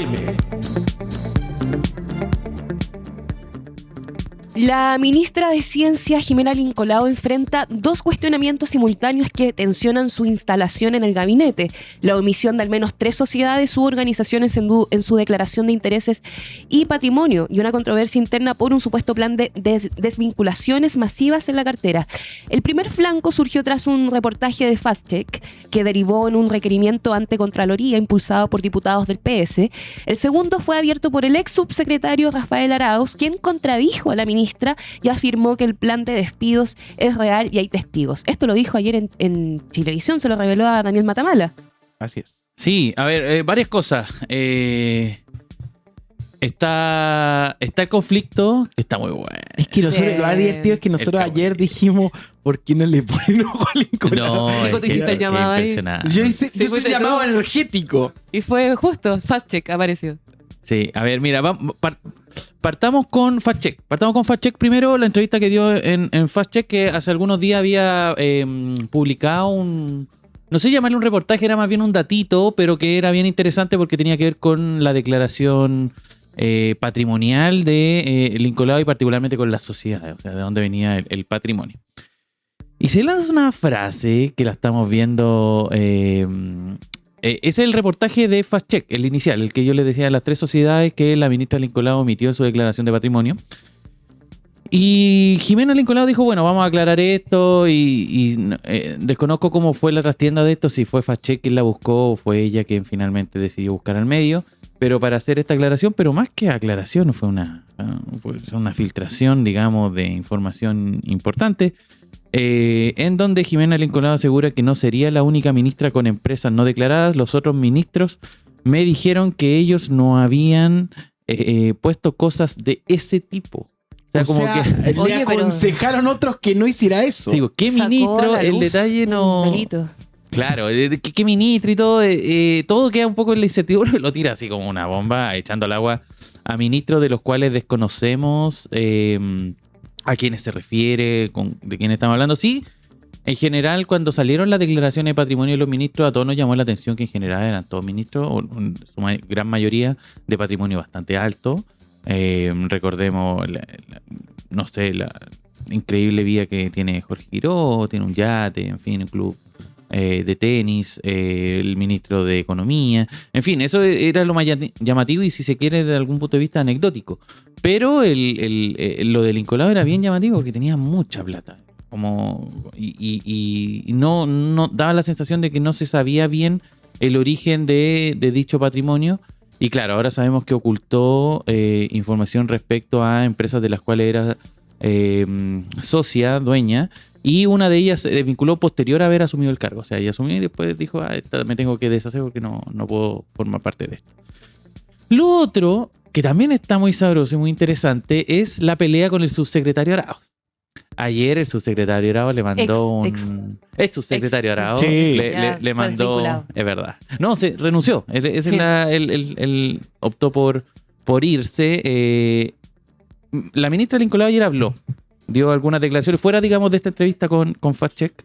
AM. La ministra de Ciencia, Jimena Lincolao, enfrenta dos cuestionamientos simultáneos que tensionan su instalación en el gabinete: la omisión de al menos 3 sociedades u organizaciones en su declaración de intereses y patrimonio, y una controversia interna por un supuesto plan de desvinculaciones masivas en la cartera. El primer flanco surgió tras un reportaje de FactCheck que derivó en un requerimiento ante Contraloría impulsado por diputados del PS. El segundo fue abierto por el ex subsecretario Rafael Arauz, quien contradijo a la ministra y afirmó que el plan de despidos es real y hay testigos. Esto lo dijo ayer en Chilevisión, se lo reveló a Daniel Matamala. Así es. Sí, a ver, varias cosas. Está el conflicto, que está muy bueno. Es que nosotros, Sí. lo más divertido es que nosotros Está ayer bueno. dijimos, ¿por qué no le ponen ojo a Lincolao? No, Nico, tú hiciste el que llamado ahí. impresionante. Yo Sí, soy fuiste llamado tú. energético. Y fue justo, FactCheck apareció. Sí, a ver, mira, partamos con FactCheck. Partamos con FactCheck primero, la entrevista que dio en FactCheck, que hace algunos días había publicado un... No sé llamarle un reportaje, era más bien un datito, pero que era bien interesante porque tenía que ver con la declaración patrimonial de Lincolao y particularmente con las sociedades, o sea, de dónde venía el patrimonio. Y se lanza una frase que la estamos viendo... es el reportaje de FactCheck, el inicial, el que yo les decía de las 3 sociedades que la ministra Lincolao omitió en su declaración de patrimonio. Y Jimena Lincolao dijo, bueno, vamos a aclarar esto y desconozco cómo fue la trastienda de esto, si fue FactCheck quien la buscó o fue ella quien finalmente decidió buscar al medio, pero para hacer esta aclaración, pero más que aclaración, fue una filtración, digamos, de información importante, en donde Jimena Lincolao asegura que no sería la única ministra con empresas no declaradas. Los otros ministros me dijeron que ellos no habían puesto cosas de ese tipo. O sea, le Oye, pero- aconsejaron otros que no hiciera eso. Sí, ¿qué Sacó ministro? a la El luz detalle un no... delito. Claro, ¿qué ministro y todo? Todo queda un poco en la incertidumbre, lo tira así como una bomba, echando al agua a ministros de los cuales desconocemos a quiénes se refiere, de quién estamos hablando. Sí, en general, cuando salieron las declaraciones de patrimonio de los ministros, a todos nos llamó la atención que en general eran todos ministros, o su gran mayoría de patrimonio bastante alto. Recordemos, no sé, la increíble vida que tiene Jorge Giró, tiene un yate, en fin, un club de tenis, el ministro de Economía, en fin, eso era lo más llamativo y si se quiere de algún punto de vista anecdótico. Pero lo de Lincolao era bien llamativo porque tenía mucha plata. Y no daba la sensación de que no se sabía bien el origen de dicho patrimonio. Y claro, ahora sabemos que ocultó información respecto a empresas de las cuales era socia, dueña, y una de ellas se desvinculó posterior a haber asumido el cargo. O sea, ella asumió y después dijo, me tengo que deshacer porque no puedo formar parte de esto. Lo otro, que también está muy sabroso y muy interesante, es la pelea con el subsecretario Arauz. Ayer el subsecretario Arauz le mandó ex subsecretario Arauz Sí. Ya, le fue mandó, desvinculado. es verdad. No, se renunció. Sí. Él optó por irse. La ministra Lincolao ayer habló, dio algunas declaraciones fuera, digamos, de esta entrevista con FactCheck.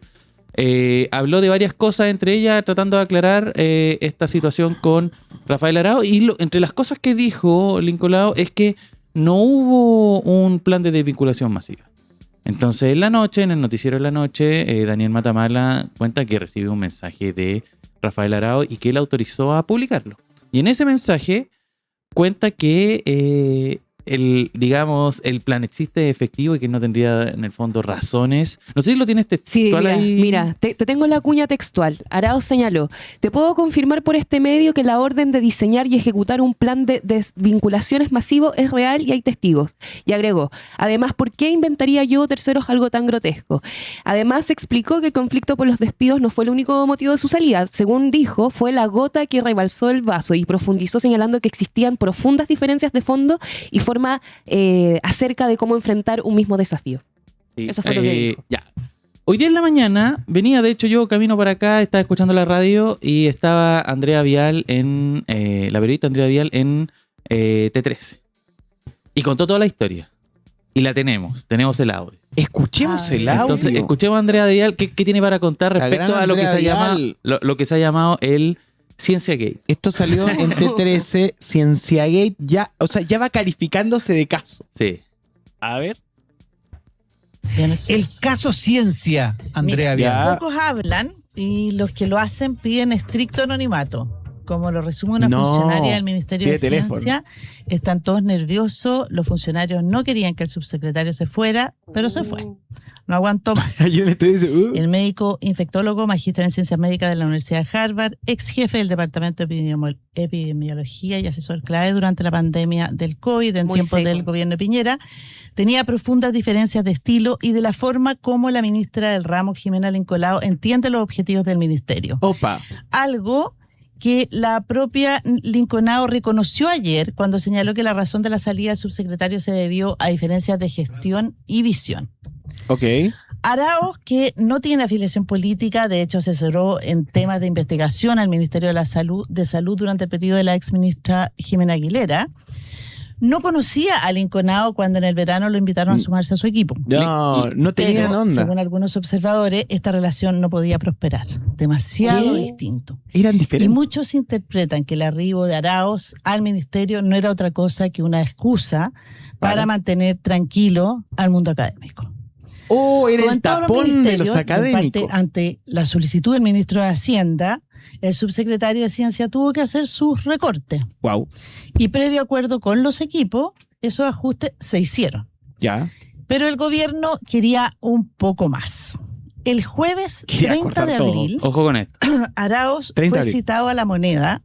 Habló de varias cosas, entre ellas tratando de aclarar esta situación con Rafael Arauz. Y entre las cosas que dijo Lincolao es que no hubo un plan de desvinculación masiva. Entonces, en la noche, en el noticiero de la noche, Daniel Matamala cuenta que recibió un mensaje de Rafael Arauz y que él autorizó a publicarlo. Y en ese mensaje cuenta que el plan existe efectivo y que no tendría en el fondo razones. No sé si lo tienes Sí, textual ahí. mira, te tengo la cuña textual. Arauz señaló: te puedo confirmar por este medio que la orden de diseñar y ejecutar un plan de desvinculaciones masivo es real y hay testigos. Y agregó: además, ¿por qué inventaría yo terceros algo tan grotesco? Además, explicó que el conflicto por los despidos no fue el único motivo de su salida. Según dijo, fue la gota que rebalsó el vaso, y profundizó señalando que existían profundas diferencias de fondo y forma acerca de cómo enfrentar un mismo desafío. Sí, Eso fue lo que dijo. Ya. Hoy día en la mañana, venía de hecho yo camino para acá, estaba escuchando la radio y estaba Andrea Vial la periodista Andrea Vial en T13. Y contó toda la historia. Y la tenemos el audio. Escuchemos el audio. Entonces, escuchemos a Andrea Vial qué tiene para contar La respecto gran a lo que Andrea se llama Vial. lo que se ha llamado el Cienciagate. Esto salió en T13, Cienciagate, ya, o sea, ya va calificándose de caso. Sí. A ver. El caso Ciencia, Andrea Mira, Vial. ya. Pocos hablan y los que lo hacen piden estricto anonimato. Como lo resume una No, funcionaria del Ministerio de pide teléfono. Ciencia, están todos nerviosos, los funcionarios no querían que el subsecretario se fuera, pero se fue. No aguantó más. Yo le estoy diciendo, El médico infectólogo, magíster en ciencias médicas de la Universidad de Harvard, ex jefe del Departamento de Epidemiología y asesor clave durante la pandemia del COVID en Muy tiempos seco. del gobierno de Piñera, tenía profundas diferencias de estilo y de la forma como la ministra del ramo, Jimena Lincolao, entiende los objetivos del ministerio. opa. Algo que la propia Lincolao reconoció ayer cuando señaló que la razón de la salida del subsecretario se debió a diferencias de gestión y visión. Ok. Arauz, que no tiene afiliación política, de hecho asesoró en temas de investigación al Ministerio de Salud durante el periodo de la exministra Jimena Aguilera, no conocía a Lincolao cuando en el verano lo invitaron a sumarse a su equipo. No tenían Pero, onda. según algunos observadores, esta relación no podía prosperar. Demasiado ¿Qué? distinto. Eran Y diferentes. muchos interpretan que el arribo de Arauz al ministerio no era otra cosa que una excusa para mantener tranquilo al mundo académico. Oh, era Como el en todos los tapón de ministerios, los en académicos. parte, ante la solicitud del ministro de Hacienda, el subsecretario de Ciencia tuvo que hacer sus recortes. Wow. Y previo acuerdo con los equipos, esos ajustes se hicieron. Ya. Pero el gobierno quería un poco más. El jueves Quería 30 cortar de todo. abril, Ojo con esto. Arauz 30 de fue abril. citado a La Moneda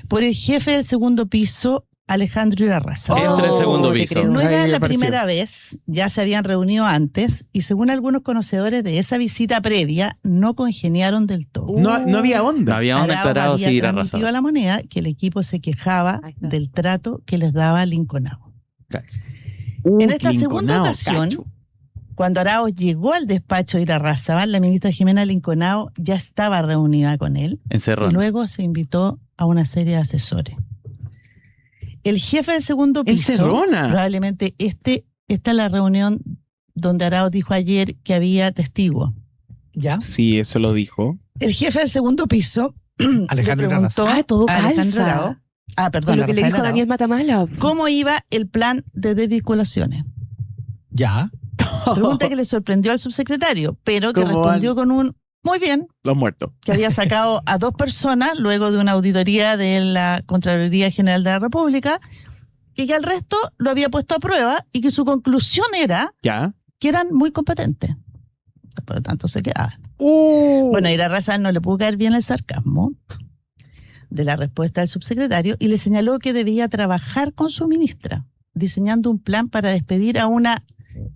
por el jefe del segundo piso, Alejandro Irarrázaval. Entra el segundo te piso. creo. No era Ahí la apareció. primera vez, ya se habían reunido antes y según algunos conocedores de esa visita previa, no congeniaron del todo. No había onda. No había un Arauz entrado había sí ir transmitido a La Moneda que el equipo se quejaba Ahí está. del trato que les daba Lincolao. En En esta segunda ocasión, cuando Arauz llegó al despacho de Irarrázaval, la ministra Jimena Lincolao ya estaba reunida con él y Encerrón. luego se invitó a una serie de asesores. El jefe del segundo piso, Encerrona. probablemente esta es la reunión donde Arauz dijo ayer que había testigos. ¿Ya? Sí, eso lo dijo. El jefe del segundo piso Alejandro le preguntó Ah, todo a Alejandro calza. Arauz, perdón, Con lo a que le Rafael dijo Arauz, Daniel Matamala. ¿cómo iba el plan de desvinculaciones? Ya. Pregunta que le sorprendió al subsecretario, pero que ¿Cómo respondió con un muy bien, Los muertos. que había sacado a 2 personas luego de una auditoría de la Contraloría General de la República y que al resto lo había puesto a prueba y que su conclusión era Ya. que eran muy competentes. Por lo tanto, se quedaban. Bueno, a Irarrázaval no le pudo caer bien el sarcasmo de la respuesta del subsecretario y le señaló que debía trabajar con su ministra, diseñando un plan para despedir a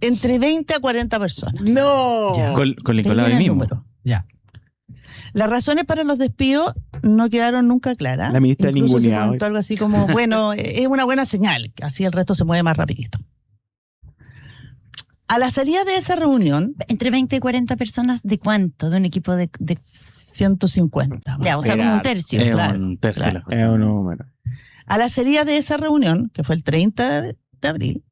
entre 20 a 40 personas. No. Ya. Con De ahí Nicolás viene el mismo. número. Ya. Las razones para los despidos no quedaron nunca claras. La ministra Incluso se ninguneado. comentó algo así como, bueno, es una buena señal, así el resto se mueve más rapidito. A la salida de esa reunión, Entre 20 y 40 personas, ¿de cuánto? ¿De un equipo de 150. ya, o sea, como un tercio? Es claro, un tercio de la claro. Es un número. A la salida de esa reunión, que fue el 30 de abril,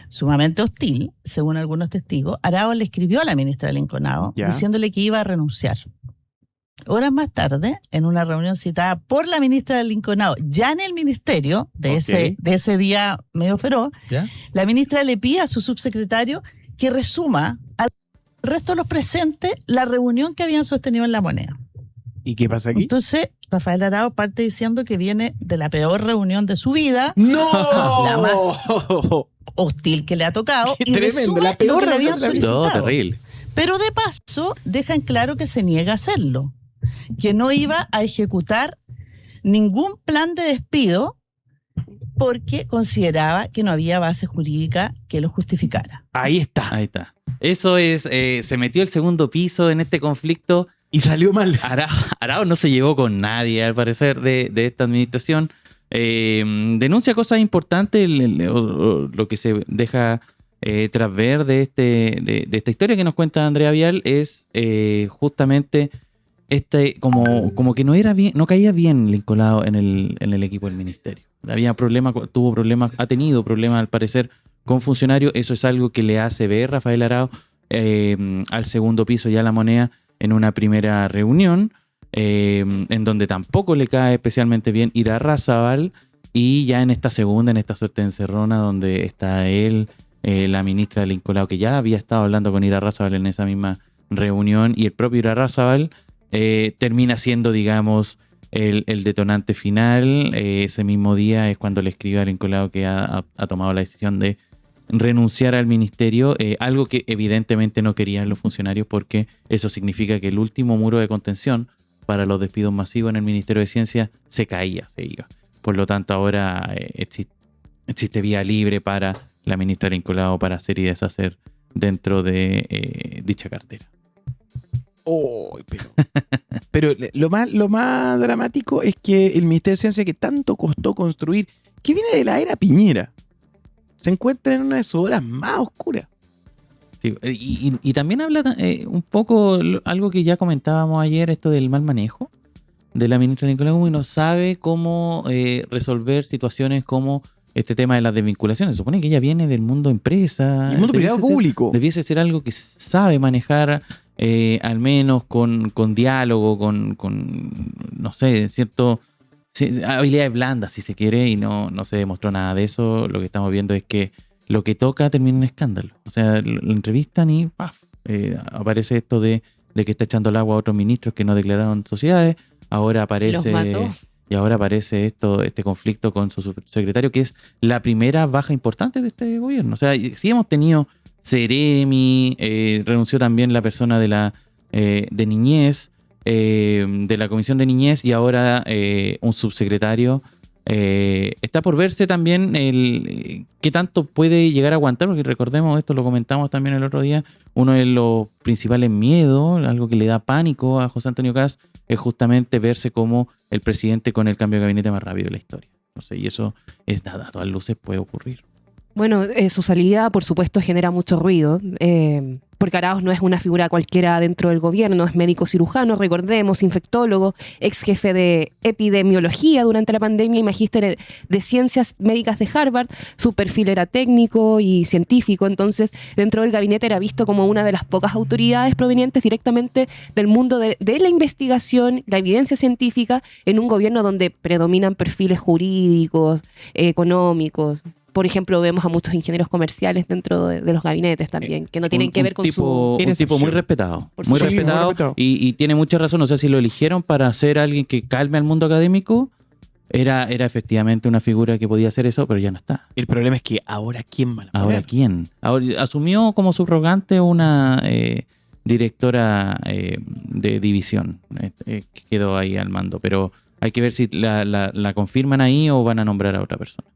sumamente hostil, según algunos testigos, Arauz le escribió a la ministra Lincolao Ya. diciéndole que iba a renunciar. Horas más tarde, en una reunión citada por la ministra Lincolao, ya en el ministerio de, Ok. de ese día medio feroz, ¿Ya? la ministra le pide a su subsecretario que resuma al resto de los presentes la reunión que habían sostenido en La Moneda. ¿Y qué pasa aquí? Entonces, Rafael Arauz parte diciendo que viene de la peor reunión de su vida, ¡No! La más hostil que le ha tocado, y Tremendo, resume la peor lo que le habían reunión de la vida. No, solicitado. terrible. Pero de paso, dejan claro que se niega a hacerlo, que no iba a ejecutar ningún plan de despido porque consideraba que no había base jurídica que lo justificara. Ahí está. Ahí está. Eso es, se metió el segundo piso en este conflicto. Y salió mal. Arauz no se llevó con nadie, al parecer, de esta administración. Denuncia cosas importantes, lo que se deja tras ver de esta historia que nos cuenta Andrea Vial es justamente como que no era bien, no caía bien Lincolao en el equipo del ministerio. Había problemas, ha tenido problemas al parecer con funcionarios. Eso es algo que le hace ver Rafael Arauz al segundo piso ya La Moneda en una primera reunión. en donde tampoco le cae especialmente bien Irarrázaval, y ya en esta suerte de encerrona donde está él, la ministra del Incolao, que ya había estado hablando con Irarrázaval en esa misma reunión, y el propio Irarrázaval termina siendo, digamos, el detonante final. Ese mismo día es cuando le escribe al Incolao que ha tomado la decisión de renunciar al ministerio, algo que evidentemente no querían los funcionarios, porque eso significa que el último muro de contención para los despidos masivos en el Ministerio de Ciencia se iba. Por lo tanto, ahora existe vía libre para la ministra del Incolao para hacer y deshacer dentro de dicha cartera. Oh, pero lo más dramático es que el Ministerio de Ciencia, que tanto costó construir, que viene de la era Piñera, se encuentra en una de sus horas más oscuras. Sí, y también habla un poco algo que ya comentábamos ayer, esto del mal manejo de la ministra Nicolás, y no sabe cómo resolver situaciones como este tema de las desvinculaciones. Se supone que ella viene del mundo empresa. El mundo privado público. Debiese ser algo que sabe manejar, al menos con diálogo, con no sé, habilidades blandas, si se quiere, y no se demostró nada de eso. Lo que estamos viendo es que lo que toca termina en escándalo. O sea, lo entrevistan y ¡paf! Aparece esto de que está echando el agua a otros ministros que no declararon sociedades. Ahora aparece... Los mató. Y ahora aparece este conflicto con su subsecretario, que es la primera baja importante de este gobierno. O sea, sí hemos tenido Seremi, renunció también la persona de niñez, de la Comisión de Niñez, y ahora un subsecretario. Está por verse también qué tanto puede llegar a aguantar, porque recordemos, esto lo comentamos también el otro día, uno de los principales miedos, algo que le da pánico a José Antonio Kast, es justamente verse como el presidente con el cambio de gabinete más rápido de la historia. No sé, y eso es nada, a todas luces puede ocurrir. Bueno, su salida, por supuesto, genera mucho ruido, porque Arauz no es una figura cualquiera dentro del gobierno, es médico cirujano, recordemos, infectólogo, ex jefe de epidemiología durante la pandemia y magíster de ciencias médicas de Harvard. Su perfil era técnico y científico, entonces dentro del gabinete era visto como una de las pocas autoridades provenientes directamente del mundo de la investigación, la evidencia científica, en un gobierno donde predominan perfiles jurídicos, económicos. Por ejemplo, vemos a muchos ingenieros comerciales dentro de los gabinetes también, que no tienen que ver con un tipo muy respetado. Por Muy supuesto. respetado. Y tiene mucha razón. O sea, si lo eligieron para ser alguien que calme al mundo académico, era efectivamente una figura que podía hacer eso, pero ya no está. El problema es que ahora ¿quién va a poner? ¿Ahora quién? Ahora, asumió como subrogante una directora de división. Que quedó ahí al mando. Pero hay que ver si la confirman ahí o van a nombrar a otra persona.